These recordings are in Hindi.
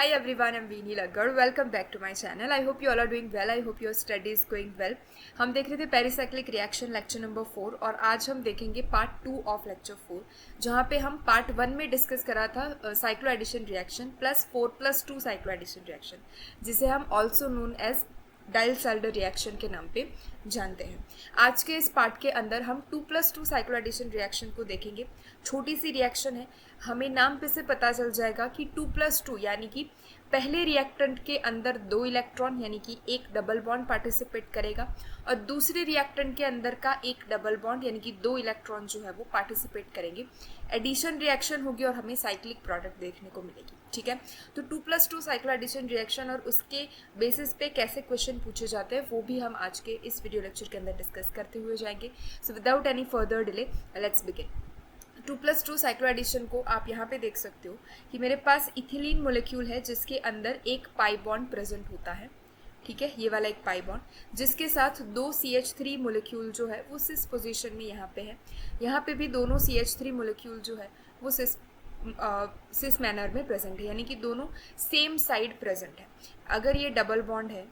Hi everyone, I'm Veeni Lagar. Welcome back to my channel. I hope you all are doing well. I hope your study is going well. हम देख रहे थे पेरिसाइक्लिक रिएक्शन लेक्चर नंबर 4 और आज हम देखेंगे पार्ट 2 ऑफ लेक्चर 4 जहाँ पे हम पार्ट 1 में डिस्कस करा था cyclo addition reaction +4+2 cyclo addition reaction जिसे हम also known as Diels Alder reaction के नाम पे जानते हैं। आज के इस पार्ट के अंदर हम 2+2 साइक्लो एडिशन रिएक्शन को देखेंगे। छोटी सी रिएक्शन है, हमें नाम पे से पता चल जाएगा कि 2+2 यानी कि पहले रिएक्टेंट के अंदर 2 इलेक्ट्रॉन यानी कि एक डबल बॉन्ड पार्टिसिपेट करेगा और दूसरे रिएक्टेंट के अंदर का एक डबल बॉन्ड यानी कि 2 इलेक्ट्रॉन जो है वो पार्टिसिपेट करेंगे। एडिशन रिएक्शन होगी और हमें साइक्लिक प्रोडक्ट देखने को मिलेगी। ठीक है, तो 2+2 साइक्लो एडिशन रिएक्शन और उसके बेसिस पे कैसे क्वेश्चन पूछे जाते हैं वो भी हम आज के इस वीडियो लेक्चर के अंदर डिस्कस करते हुए जाएंगे। So without any further delay let's begin. 2+2 cyclo addition को आप यहाँ पे देख सकते हो कि मेरे पास इथिलीन मोलिक्यूल है जिसके अंदर एक पाई बॉन्ड प्रेजेंट होता है। ठीक है, ये वाला एक पाई बॉन्ड जिसके साथ 2 CH3 मोलिक्यूल जो है वो सिस पोजीशन में यहाँ पे है। यहाँ पे भी दोनों CH3 मोलिक्यूल जो है वो सिस मैनर में प्रेजेंट है, यानी कि दोनों सेम साइड प्रेजेंट है। अगर ये डबल बॉन्ड है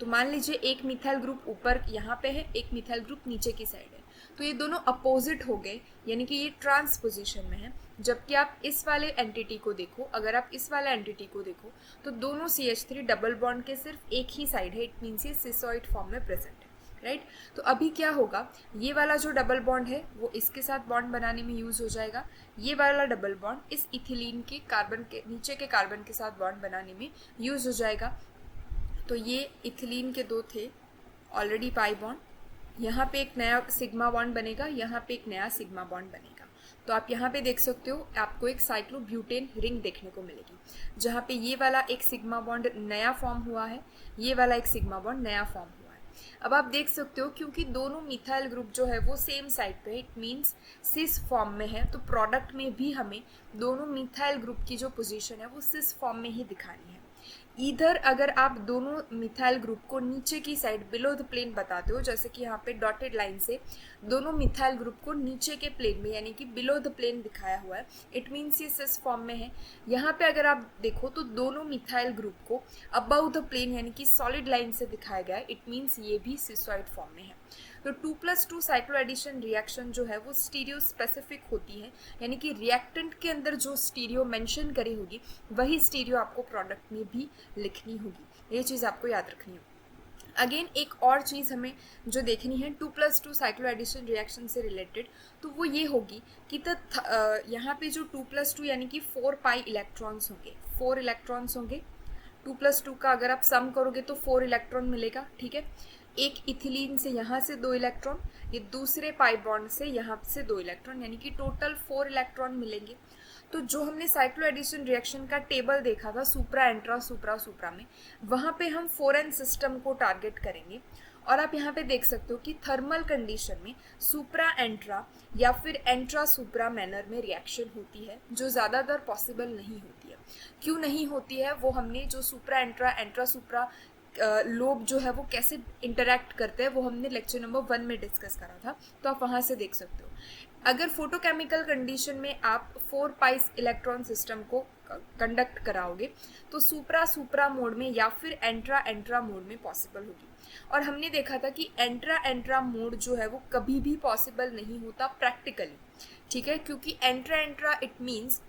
तो मान लीजिए एक मिथाइल ग्रुप ऊपर यहाँ पे है, एक मिथाइल ग्रुप नीचे की साइड है, तो ये दोनों अपोजिट हो गए यानी कि ये ट्रांस पोजीशन में है। जबकि आप इस वाले एंटिटी को देखो, अगर आप इस वाले एंटिटी को देखो तो दोनों CH3 डबल बॉन्ड के सिर्फ एक ही साइड है, इट मीन्स ये सिसॉइड फॉर्म में प्रेजेंट है। राइट, तो अभी क्या होगा, ये वाला जो डबल बॉन्ड है वो इसके साथ बॉन्ड बनाने में यूज हो जाएगा। ये वाला डबल बॉन्ड इस इथिलीन के कार्बन के नीचे के कार्बन के साथ बॉन्ड बनाने में यूज हो जाएगा। तो ये इथिलीन के दो थे ऑलरेडी पाई बॉन्ड, यहाँ पे एक नया सिग्मा बॉन्ड बनेगा, यहाँ पे एक नया सिग्मा बॉन्ड बनेगा। तो आप यहाँ पे देख सकते हो आपको एक साइक्लोब्यूटेन रिंग देखने को मिलेगी जहाँ पे ये वाला एक सिग्मा बॉन्ड नया फॉर्म हुआ है, ये वाला एक सिग्मा बॉन्ड नया फॉर्म हुआ है। अब आप देख सकते हो क्योंकि दोनों मिथाइल ग्रुप जो है वो सेम साइड पे है, इट मीन्स सिस फॉर्म में है, तो प्रोडक्ट में भी हमें दोनों मिथाइल ग्रुप की जो पोजीशन है वो सिस फॉर्म में ही दिखानी है। इधर अगर आप दोनों मिथाइल ग्रुप को नीचे की साइड बिलो द प्लेन बताते हो, जैसे कि यहाँ पे डॉटेड लाइन से दोनों मिथाइल ग्रुप को नीचे के प्लेन में यानी कि बिलो द प्लेन दिखाया हुआ है, इट मीन्स ये सिस फॉर्म में है। यहाँ पे अगर आप देखो तो दोनों मिथाइल ग्रुप को अबाउ द प्लेन यानी कि सॉलिड लाइन से दिखाया गया है, इट मीन्स ये भी सिसॉइड फॉर्म में है। तो 2+2 साइक्लो एडिशन रिएक्शन जो है वो स्टीरियो स्पेसिफिक होती है, यानी कि रिएक्टेंट के अंदर जो स्टीरियो मेंशन करी होगी वही स्टीरियो आपको प्रोडक्ट में भी लिखनी होगी। ये चीज़ आपको याद रखनी है। अगेन एक और चीज़ हमें जो देखनी है 2+2 साइक्लो एडिशन रिएक्शन से रिलेटेड, तो वो ये होगी कि यहाँ पे जो 2+2 यानी कि 4 पाई इलेक्ट्रॉन्स होंगे, 4 इलेक्ट्रॉन्स होंगे। 2+2 का अगर आप सम करोगे तो 4 इलेक्ट्रॉन मिलेगा। ठीक है, एक इथिलीन से यहाँ से 2 इलेक्ट्रॉन, ये दूसरे पाई बॉन्ड से यहाँ से 2 इलेक्ट्रॉन, यानी कि टोटल 4 इलेक्ट्रॉन मिलेंगे। तो जो हमने साइक्लो एडिशन रिएक्शन का टेबल देखा था सुप्रा एंट्रा सुप्रा सुप्रा में, वहाँ पे हम 4n सिस्टम को टारगेट करेंगे। और आप यहाँ पे देख सकते हो कि थर्मल कंडीशन में सुप्रा एंट्रा या फिर एंट्रा सुप्रा मैनर में रिएक्शन होती है, जो ज़्यादातर पॉसिबल नहीं होती है। क्यों नहीं होती है वो हमने जो सुप्रा एंट्रा एंट्रा सुप्रा लोब जो है वो कैसे इंटरैक्ट करते हैं वो हमने लेक्चर नंबर 1 में डिस्कस करा था, तो आप वहाँ से देख सकते हो। अगर फोटोकेमिकल कंडीशन में आप 4 पाइस इलेक्ट्रॉन सिस्टम को कंडक्ट कराओगे तो सुप्रा सुप्रा मोड में या फिर एंट्रा एंट्रा मोड में पॉसिबल होगी। और हमने देखा था कि एंट्रा एंट्रा मोड जो है वो कभी भी पॉसिबल नहीं होता प्रैक्टिकली। ठीक है, क्योंकि एंट्रा एंट्रा इट मीन्स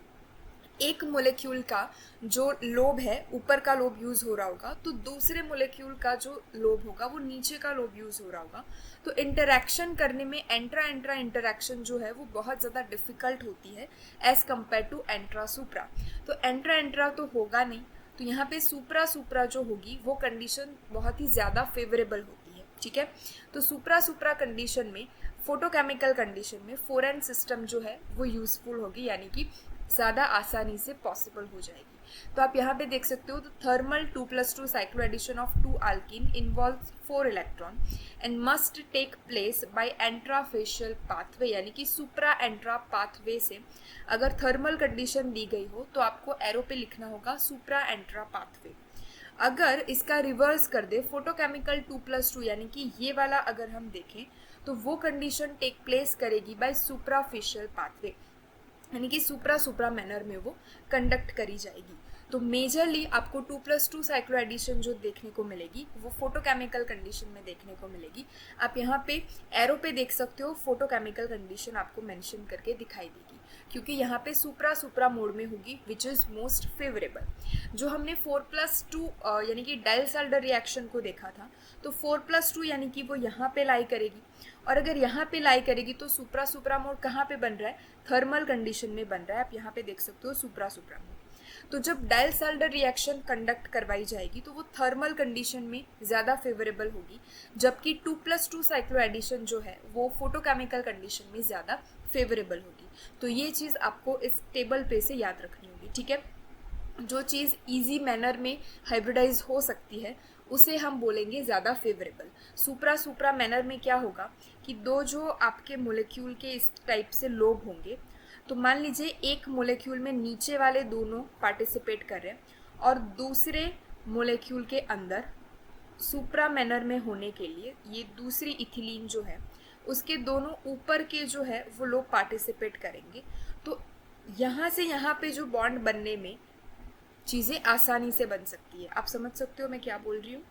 एक मोलेक्यूल का जो लोब है ऊपर का लोब यूज़ हो रहा होगा, तो दूसरे मोलेक्यूल का जो लोब होगा वो नीचे का लोब यूज़ हो रहा होगा। तो इंटरैक्शन करने में एंट्रा एंट्रा इंटरैक्शन जो है वो बहुत ज़्यादा डिफ़िकल्ट होती है एज़ कम्पेयर टू एंट्रा सुप्रा। तो एंट्रा एंट्रा तो होगा नहीं, तो यहाँ पे सुप्रा सुप्रा जो होगी वो कंडीशन बहुत ही ज़्यादा फेवरेबल होती है। ठीक है, तो सुप्रा सुप्रा कंडीशन में फोटोकेमिकल कंडीशन में 4n सिस्टम जो है वो यूज़फुल होगी, यानी कि ज़्यादा आसानी से पॉसिबल हो जाएगी। तो आप यहाँ पे देख सकते हो तो thermal 2+2 cyclo addition of 2 alkene involves 4 electron and must take place by antarafacial pathway, यानी कि सुप्रा एंट्रा पाथवे से अगर थर्मल कंडीशन दी गई हो तो आपको एरो पे लिखना होगा सुप्रा एंट्रा पाथवे। अगर इसका रिवर्स कर दे फोटोकेमिकल 2+2 यानी कि ये वाला अगर हम देखें तो वो कंडीशन टेक प्लेस करेगी बाय सुप्राफिशियल पाथवे, यानी कि सुप्रा सुप्रा मैनर में वो कंडक्ट करी जाएगी। तो मेजरली आपको 2+2 साइक्लो एडिशन जो देखने को मिलेगी वो फोटोकेमिकल कंडीशन में देखने को मिलेगी। आप यहाँ पे एरो पे देख सकते हो, फोटोकेमिकल कंडीशन आपको मेंशन करके दिखाई देगी, क्योंकि यहाँ पे सुप्रा मोड में होगी, विच इज़ मोस्ट फेवरेबल। जो हमने 4+2 यानी कि डाइल्स-एल्डर रिएक्शन को देखा था, तो 4+2 यानी कि वो यहाँ पे लाई करेगी, और अगर यहाँ पे लाई करेगी तो सुप्रा मोड कहाँ पे बन रहा है, थर्मल कंडीशन में बन रहा है। आप यहाँ पे देख सकते हो सुप्रा मोड। तो जब डाइल्स-एल्डर रिएक्शन कंडक्ट करवाई जाएगी तो वो थर्मल कंडीशन में ज़्यादा फेवरेबल होगी, जबकि 2+2 साइक्लो एडिशन जो है वो फोटोकेमिकल कंडीशन में ज़्यादा फेवरेबल होगी। तो ये चीज़ आपको इस टेबल पे से याद रखनी होगी, ठीक है। जो चीज़ इजी मैनर में हाइब्रिडाइज हो सकती है उसे हम बोलेंगे ज़्यादा फेवरेबल। सुप्रा मैनर में क्या होगा कि दो जो आपके मोलिक्यूल के इस टाइप से लोब होंगे, तो मान लीजिए एक मोलेक्यूल में नीचे वाले दोनों पार्टिसिपेट कर रहे हैं और दूसरे मोलेक्यूल के अंदर सुप्रा मैनर में होने के लिए ये दूसरी इथिलीन जो है उसके दोनों ऊपर के जो है वो लोग पार्टिसिपेट करेंगे। तो यहाँ से यहाँ पे जो बॉन्ड बनने में चीज़ें आसानी से बन सकती है। आप समझ सकते हो मैं क्या बोल रही हूँ।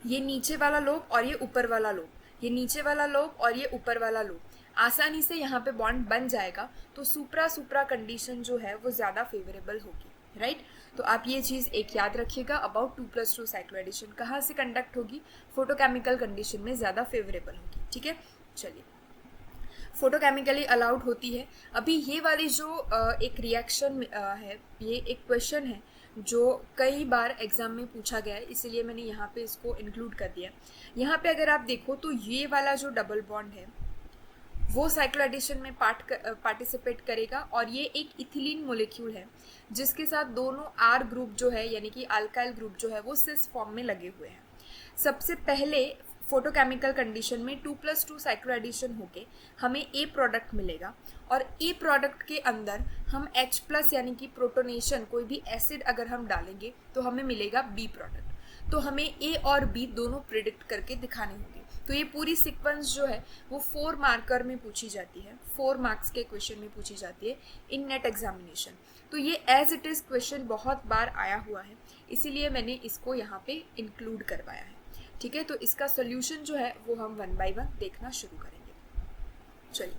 ये नीचे वाला लोब और ये ऊपर वाला लोब, ये नीचे वाला लोब और ये ऊपर वाला लोब, आसानी से यहाँ पे बॉन्ड बन जाएगा। तो सुप्रा कंडीशन जो है वो ज़्यादा फेवरेबल होगी, राइट। तो आप ये चीज़ एक याद रखिएगा अबाउट 2+2 साइक्लो एडिशन कहाँ से कंडक्ट होगी, फोटोकेमिकल कंडीशन में ज़्यादा फेवरेबल होगी, ठीक है। चलिए, फोटोकेमिकली अलाउड होती है। अभी ये वाली जो एक रिएक्शन है, ये एक क्वेश्चन है जो कई बार एग्जाम में पूछा गया है, इसीलिए मैंने यहाँ पे इसको इंक्लूड कर दिया। यहाँ पे अगर आप देखो तो ये वाला जो डबल बॉन्ड है वो साइक्लो एडिशन में पार्टिसिपेट करेगा, और ये एक इथिलीन मोलिक्यूल है जिसके साथ दोनों आर ग्रुप जो है यानी कि अल्काइल ग्रुप जो है वो सिस फॉर्म में लगे हुए हैं। सबसे पहले फोटोकेमिकल कंडीशन में 2+2 साइक्लो एडिशन होके हमें ए प्रोडक्ट मिलेगा, और ए प्रोडक्ट के अंदर हम H+ यानी कि प्रोटोनेशन कोई भी एसिड अगर हम डालेंगे तो हमें मिलेगा बी प्रोडक्ट। तो हमें ए और बी दोनों प्रिडिक्ट करके दिखाने होंगे। तो ये पूरी सीक्वेंस जो है वो 4 मार्कर में पूछी जाती है, 4 मार्क्स के क्वेश्चन में पूछी जाती है इन नेट एग्जामिनेशन। तो ये एज इट इज़ क्वेश्चन बहुत बार आया हुआ है, इसीलिए मैंने इसको यहाँ पे इंक्लूड करवाया है, ठीक है। तो इसका सोल्यूशन जो है वो हम 1 बाय 1 देखना शुरू करेंगे। चलिए,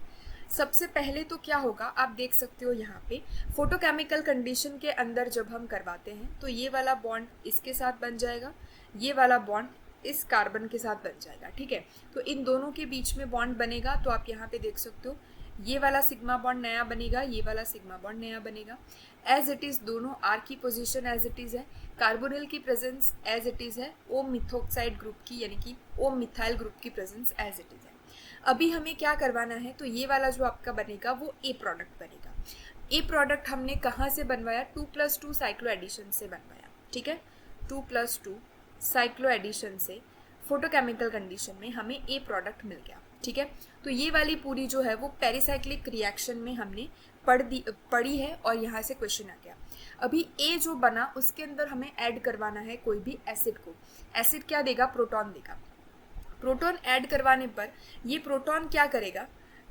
सबसे पहले तो क्या होगा आप देख सकते हो यहाँ पे फोटोकेमिकल कंडीशन के अंदर जब हम करवाते हैं तो ये वाला बॉन्ड इसके साथ बन जाएगा, ये वाला बॉन्ड इस कार्बन के साथ बन जाएगा, ठीक है। तो इन दोनों के बीच में बॉन्ड बनेगा, तो आप यहाँ पे देख सकते हो ये वाला सिग्मा बॉन्ड नया बनेगा, ये वाला सिग्मा बॉन्ड नया बनेगा। एज इट इज़ दोनों आर की पोजीशन एज इट इज़ है, कार्बोनिल की प्रेजेंस एज इट इज़ है, ओ मिथोक्साइड ग्रुप की यानी कि ओ मिथाइल ग्रुप की प्रेजेंस एज इट इज़ है। अभी हमें क्या करवाना है, तो ये वाला जो आपका बनेगा वो ए प्रोडक्ट बनेगा। ए प्रोडक्ट हमने कहाँ से बनवाया, 2+2 साइक्लो एडिशन से बनवाया, ठीक है। 2+2 साइक्लो एडिशन से फोटोकेमिकल कंडीशन में हमें ए प्रोडक्ट मिल गया, ठीक है। तो ये वाली पूरी जो है वो पेरिसाइक्लिक रिएक्शन में हमने पढ़ी है और यहाँ से क्वेश्चन आ गया। अभी ए जो बना उसके अंदर हमें ऐड करवाना है कोई भी एसिड को। एसिड क्या देगा, प्रोटॉन देगा। प्रोटॉन ऐड करवाने पर ये प्रोटॉन क्या करेगा,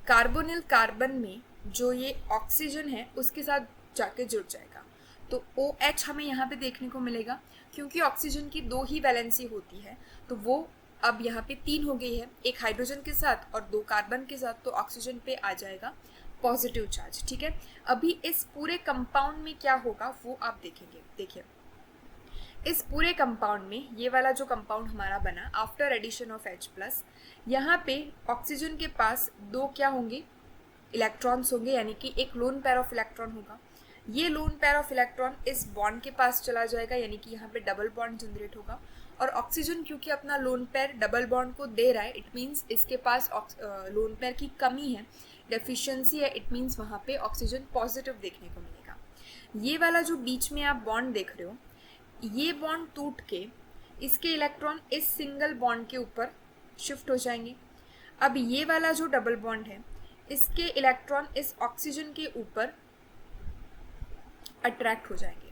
कार्बोनिल कार्बन में जो ये ऑक्सीजन है उसके साथ जाके जुड़ जाएगा। तो OH हमें यहाँ पे देखने को मिलेगा, क्योंकि ऑक्सीजन की 2 ही वैलेंसी होती है तो वो अब यहाँ पे 3 हो गई है, एक हाइड्रोजन के साथ और 2 कार्बन के साथ, तो ऑक्सीजन पे आ जाएगा पॉजिटिव चार्ज, ठीक है। अभी इस पूरे कंपाउंड में क्या होगा वो आप देखेंगे। देखिए, इस पूरे कंपाउंड में ये वाला जो कंपाउंड हमारा बना आफ्टर एडिशन ऑफ H+, यहाँ पे ऑक्सीजन के पास 2 क्या होंगे, इलेक्ट्रॉन्स होंगे, यानी कि एक लोन पेयर ऑफ इलेक्ट्रॉन होगा। ये लोन पेयर ऑफ इलेक्ट्रॉन इस बॉन्ड के पास चला जाएगा, यानी कि यहाँ पे डबल बॉन्ड जनरेट होगा। और ऑक्सीजन क्योंकि अपना लोन पेयर डबल बॉन्ड को दे रहा है, इट मीन्स इसके पास लोन पेयर की कमी है, डेफिशिएंसी है, इट मीन्स वहाँ पे ऑक्सीजन पॉजिटिव देखने को मिलेगा। ये वाला जो बीच में आप बॉन्ड देख रहे हो, ये बॉन्ड टूट के इसके इलेक्ट्रॉन इस सिंगल बॉन्ड के ऊपर शिफ्ट हो जाएंगे। अब ये वाला जो डबल बॉन्ड है इसके इलेक्ट्रॉन इस ऑक्सीजन के ऊपर अट्रैक्ट हो जाएंगे।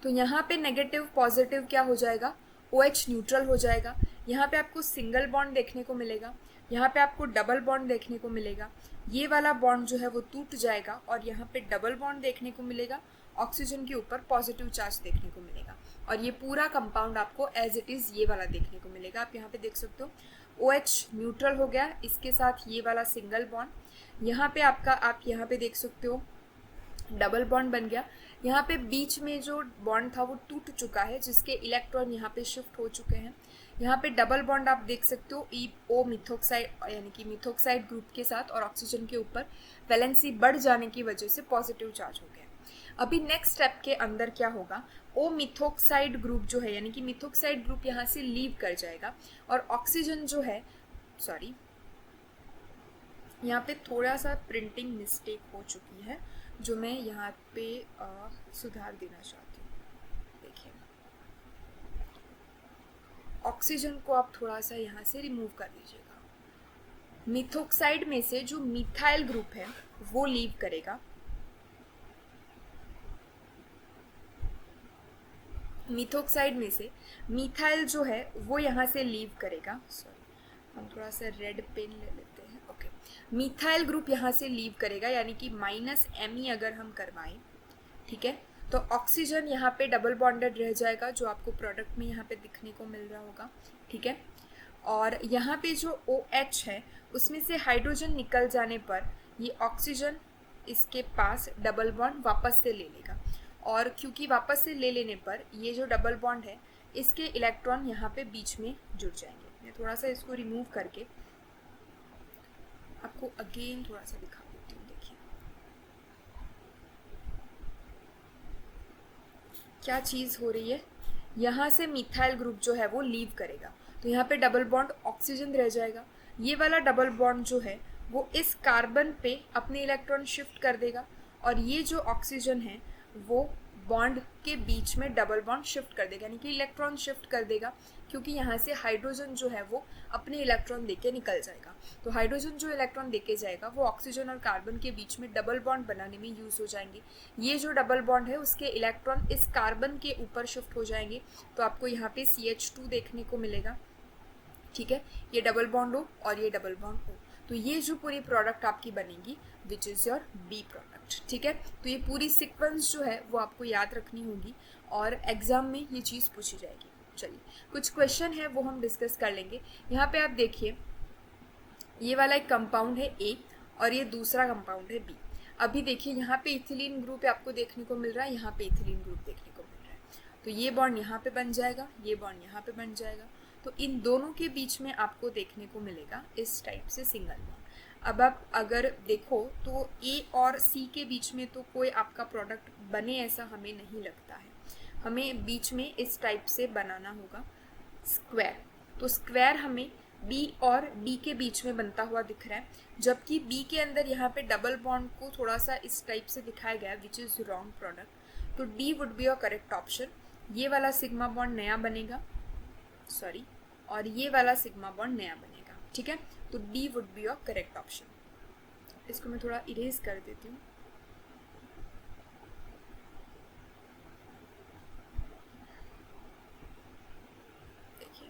तो यहाँ पे नेगेटिव पॉजिटिव क्या हो जाएगा, OH न्यूट्रल हो जाएगा। यहाँ पे आपको सिंगल बॉन्ड देखने को मिलेगा, यहाँ पे आपको डबल बॉन्ड देखने को मिलेगा। ये वाला बॉन्ड जो है वो टूट जाएगा और यहाँ पे डबल बॉन्ड देखने को मिलेगा, ऑक्सीजन के ऊपर पॉजिटिव चार्ज देखने को मिलेगा और ये पूरा कंपाउंड आपको एज इट इज़ ये वाला देखने को मिलेगा। आप यहाँ पे देख सकते हो OH न्यूट्रल हो गया, इसके साथ ये वाला सिंगल बॉन्ड, यहाँ पे आपका आप यहाँ पे देख सकते हो डबल बॉन्ड बन गया। यहाँ पे बीच में जो बॉन्ड था वो टूट चुका है जिसके इलेक्ट्रॉन यहाँ पे शिफ्ट हो चुके हैं। यहाँ पे डबल बॉन्ड आप देख सकते हो O मिथोक्साइड यानी कि मिथोक्साइड ग्रुप के साथ और ऑक्सीजन के ऊपर वैलेंसी बढ़ जाने की वजह से पॉजिटिव चार्ज हो गया। अभी नेक्स्ट स्टेप के अंदर क्या होगा, O मिथोक्साइड ग्रुप जो है यानी कि मिथोक्साइड ग्रुप यहाँ से लीव कर जाएगा और ऑक्सीजन जो है, सॉरी यहाँ पे थोड़ा सा प्रिंटिंग मिस्टेक हो चुकी है जो मैं यहाँ पे सुधार देना चाहती हूँ। देखिए ऑक्सीजन को आप थोड़ा सा यहाँ से रिमूव कर दीजिएगा। मिथोक्साइड में से जो मिथाइल ग्रुप है वो लीव करेगा, मिथोक्साइड में से मिथाइल जो है वो यहाँ से लीव करेगा। सॉरी हम थोड़ा सा रेड पेन ले लेते हैं। ओके, मिथाइल ग्रुप यहाँ से लीव करेगा यानी कि -Me अगर हम करवाएं, ठीक है, तो ऑक्सीजन यहाँ पे डबल बॉन्डेड रह जाएगा जो आपको प्रोडक्ट में यहाँ पे दिखने को मिल रहा होगा, ठीक है। और यहाँ पे जो OH है उसमें से हाइड्रोजन निकल जाने पर ये ऑक्सीजन इसके पास डबल बॉन्ड वापस से ले लेगा और क्योंकि वापस से ले लेने पर ये जो डबल बॉन्ड है इसके इलेक्ट्रॉन यहाँ पे बीच में जुड़ जाएंगे। मैं थोड़ा सा इसको रिमूव करके आपको अगेन थोड़ा सा दिखा देती हूँ। देखिए क्या चीज़ हो रही है, यहाँ से मिथाइल ग्रुप जो है वो लीव करेगा तो यहाँ पे डबल बॉन्ड ऑक्सीजन रह जाएगा। ये वाला डबल बॉन्ड जो है वो इस कार्बन पे अपने इलेक्ट्रॉन शिफ्ट कर देगा और ये जो ऑक्सीजन है वो बॉन्ड के बीच में डबल बॉन्ड शिफ्ट कर देगा यानी कि इलेक्ट्रॉन शिफ्ट कर देगा क्योंकि यहाँ से हाइड्रोजन जो है वो अपने इलेक्ट्रॉन देके निकल जाएगा। तो हाइड्रोजन जो इलेक्ट्रॉन देके जाएगा वो ऑक्सीजन और कार्बन के बीच में डबल बॉन्ड बनाने में यूज़ हो जाएंगे। ये जो डबल बॉन्ड है उसके इलेक्ट्रॉन इस कार्बन के ऊपर शिफ्ट हो जाएंगे तो आपको यहाँ पे CH2 देखने को मिलेगा, ठीक है। ये डबल बॉन्ड हो और ये डबल बॉन्ड हो तो ये जो पूरी प्रोडक्ट आपकी बनेगी which is your B product, ठीक है। तो ये पूरी सीक्वेंस जो है वो आपको याद रखनी होगी और एग्जाम में ये चीज़ पूछी जाएगी। चलिए कुछ क्वेश्चन है वो हम डिस्कस कर लेंगे। यहाँ पे आप देखिए ये वाला एक कंपाउंड है A और ये दूसरा कंपाउंड है B। अभी देखिए यहाँ पे इथिलीन ग्रुप आपको देखने को मिल रहा है, यहाँ पे इथिलीन ग्रुप देखने को मिल रहा है तो ये बॉन्ड यहाँ पे बन जाएगा, ये बॉन्ड यहाँ पे बन जाएगा तो इन दोनों के बीच में आपको देखने को मिलेगा इस टाइप से सिंगल बॉन्ड। अब आप अगर देखो तो A और C के बीच में तो कोई आपका प्रोडक्ट बने ऐसा हमें नहीं लगता है, हमें बीच में इस टाइप से बनाना होगा स्क्वायर। तो स्क्वायर हमें B और D के बीच में बनता हुआ दिख रहा है जबकि B के अंदर यहाँ पे डबल बॉन्ड को थोड़ा सा इस टाइप से दिखाया गया विच इज़ रॉन्ग प्रोडक्ट। तो D would be a correct option. ये वाला सिग्मा बॉन्ड नया बनेगा, सॉरी, और ये वाला सिग्मा बॉन्ड नया बनेगा, ठीक है। तो D would be your correct option. इसको मैं थोड़ा इरेज कर देती हूँ। देखिए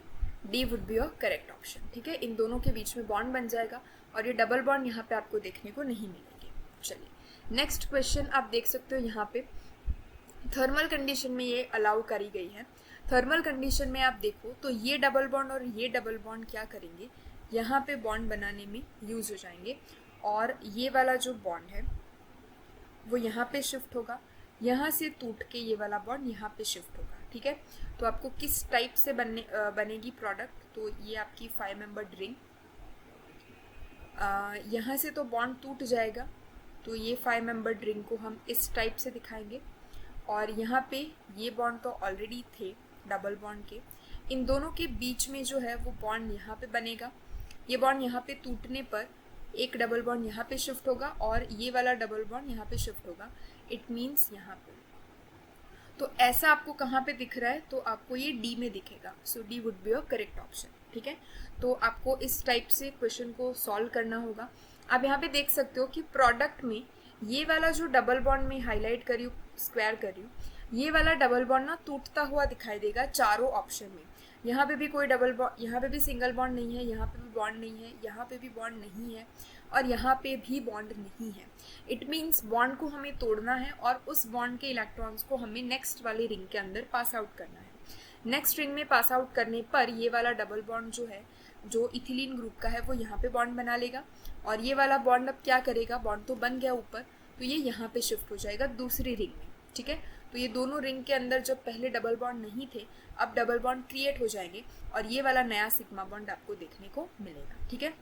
D would be your correct option, ठीक है। इन दोनों के बीच में बॉन्ड बन जाएगा और ये डबल बॉन्ड यहाँ पे आपको देखने को नहीं मिलेंगे। चलिए नेक्स्ट क्वेश्चन आप देख सकते हो यहाँ पे थर्मल कंडीशन में ये अलाउ करी गई है। थर्मल कंडीशन में आप देखो तो ये डबल बॉन्ड और ये डबल बॉन्ड क्या करेंगे, यहाँ पे बॉन्ड बनाने में यूज़ हो जाएंगे और ये वाला जो बॉन्ड है वो यहाँ पे शिफ्ट होगा, यहाँ से टूट के ये वाला बॉन्ड यहाँ पे शिफ्ट होगा, ठीक है। तो आपको किस टाइप से बनेगी प्रोडक्ट, तो ये आपकी 5 मेंबर्ड रिंग, यहाँ से तो बॉन्ड टूट जाएगा तो ये 5 मेंबर्ड रिंग को हम इस टाइप से दिखाएंगे और यहाँ पे ये बॉन्ड तो ऑलरेडी थे डबल बॉन्ड के, इन दोनों के बीच में जो है वो बॉन्ड यहाँ पे बनेगा। ये बॉन्ड यहाँ पे टूटने पर एक डबल बॉन्ड यहाँ पे शिफ्ट होगा और ये वाला डबल बॉन्ड यहाँ पे शिफ्ट होगा, इट मीन्स यहाँ पे। तो ऐसा आपको कहाँ पे दिख रहा है, तो आपको ये D में दिखेगा। सो D would be your correct option, ठीक है। तो आपको इस टाइप से क्वेश्चन को सॉल्व करना होगा। आप यहाँ पे देख सकते हो कि प्रोडक्ट में ये वाला जो डबल बॉन्ड में हाईलाइट करी हूँ, स्क्वायर करी हूँ, ये वाला डबल बॉन्ड ना टूटता हुआ दिखाई देगा चारों ऑप्शन में, यहाँ पे भी कोई डबल बॉन्ड, यहाँ पे भी सिंगल बॉन्ड नहीं है, यहाँ पे भी बॉन्ड नहीं है, यहाँ पे भी बॉन्ड नहीं है और यहाँ पे भी बॉन्ड नहीं है। इट मीन्स बॉन्ड को हमें तोड़ना है और उस बॉन्ड के इलेक्ट्रॉन्स को हमें नेक्स्ट वाली रिंग के अंदर पास आउट करना है। नेक्स्ट रिंग में पास आउट करने पर ये वाला डबल बॉन्ड जो है, जो इथिलीन ग्रुप का है, वो यहाँ पे बॉन्ड बना लेगा और ये वाला बॉन्ड अब क्या करेगा, बॉन्ड तो बन गया ऊपर, तो ये यहाँ पे शिफ्ट हो जाएगा दूसरी रिंग में। ठीक है, तो ये दोनों रिंग के अंदर जब पहले डबल बॉन्ड नहीं थे, अब डबल बॉन्ड क्रिएट हो जाएंगे और ये वाला नया सिग्मा बॉन्ड आपको देखने को मिलेगा। ठीक है,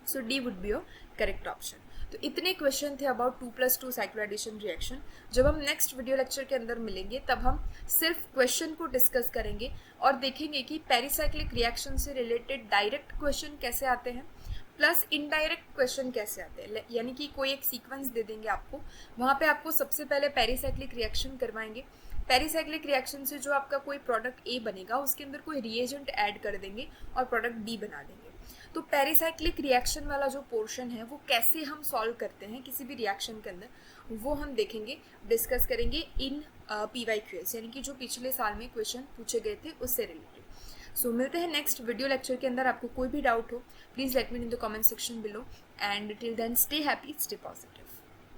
so D would be your correct option. तो इतने क्वेश्चन थे अबाउट 2+2 साइक्लोएडिशन रिएक्शन। जब हम नेक्स्ट वीडियो लेक्चर के अंदर मिलेंगे तब हम सिर्फ क्वेश्चन को डिस्कस करेंगे और देखेंगे कि पेरिसाइक्लिक रिएक्शन से रिलेटेड डायरेक्ट क्वेश्चन कैसे आते हैं प्लस इनडायरेक्ट क्वेश्चन कैसे आते हैं। यानी कि कोई एक सीक्वेंस दे देंगे आपको, वहाँ पे आपको सबसे पहले पेरिसाइक्लिक रिएक्शन करवाएंगे, पेरिसाइक्लिक रिएक्शन से जो आपका कोई प्रोडक्ट ए बनेगा उसके अंदर कोई रिएजेंट ऐड कर देंगे और प्रोडक्ट बी बना देंगे। तो पेरिसाइक्लिक रिएक्शन वाला जो पोर्शन है वो कैसे हम सॉल्व करते हैं किसी भी रिएक्शन के अंदर, वो हम देखेंगे, डिस्कस करेंगे इन PYQS, यानी कि जो पिछले साल में क्वेश्चन पूछे गए थे उससे रिलेटेड। सो मिलते हैं नेक्स्ट वीडियो लेक्चर के अंदर। आपको कोई भी डाउट हो please let me in the comment section below and till then stay happy, stay positive.